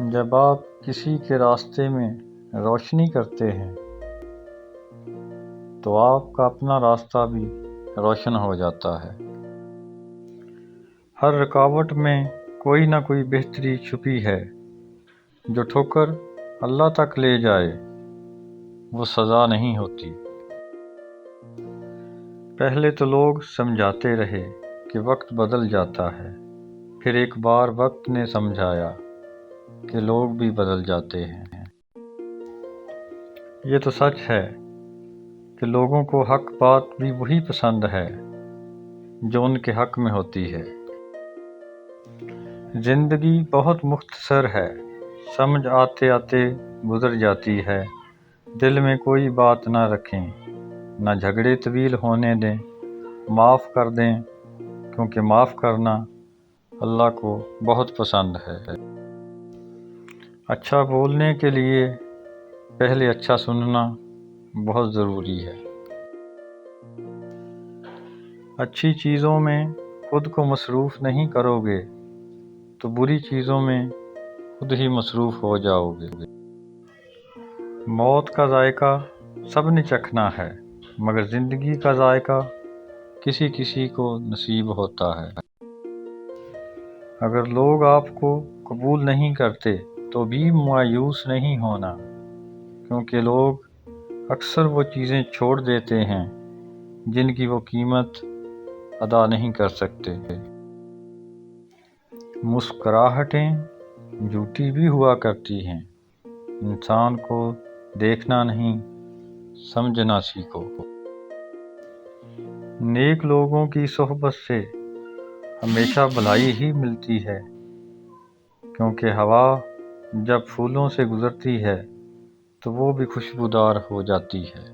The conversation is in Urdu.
جب آپ کسی کے راستے میں روشنی کرتے ہیں تو آپ کا اپنا راستہ بھی روشن ہو جاتا ہے۔ ہر رکاوٹ میں کوئی نہ کوئی بہتری چھپی ہے۔ جو ٹھوکر اللہ تک لے جائے وہ سزا نہیں ہوتی۔ پہلے تو لوگ سمجھاتے رہے کہ وقت بدل جاتا ہے، پھر ایک بار وقت نے سمجھایا کہ لوگ بھی بدل جاتے ہیں۔ یہ تو سچ ہے کہ لوگوں کو حق بات بھی وہی پسند ہے جو ان کے حق میں ہوتی ہے۔ زندگی بہت مختصر ہے، سمجھ آتے آتے گزر جاتی ہے۔ دل میں کوئی بات نہ رکھیں، نہ جھگڑے طویل ہونے دیں، معاف کر دیں، کیونکہ معاف کرنا اللہ کو بہت پسند ہے۔ اچھا بولنے کے لیے پہلے اچھا سننا بہت ضروری ہے۔ اچھی چیزوں میں خود کو مصروف نہیں کرو گے تو بری چیزوں میں خود ہی مصروف ہو جاؤ گے۔ موت کا ذائقہ سب نے چکھنا ہے، مگر زندگی کا ذائقہ کسی کسی کو نصیب ہوتا ہے۔ اگر لوگ آپ کو قبول نہیں کرتے تو بھی مایوس نہیں ہونا، کیونکہ لوگ اکثر وہ چیزیں چھوڑ دیتے ہیں جن کی وہ قیمت ادا نہیں کر سکتے۔ مسکراہٹیں جھوٹی بھی ہوا کرتی ہیں، انسان کو دیکھنا نہیں سمجھنا سیکھو۔ نیک لوگوں کی صحبت سے ہمیشہ بھلائی ہی ملتی ہے، کیونکہ ہوا جب پھولوں سے گزرتی ہے تو وہ بھی خوشبودار ہو جاتی ہے۔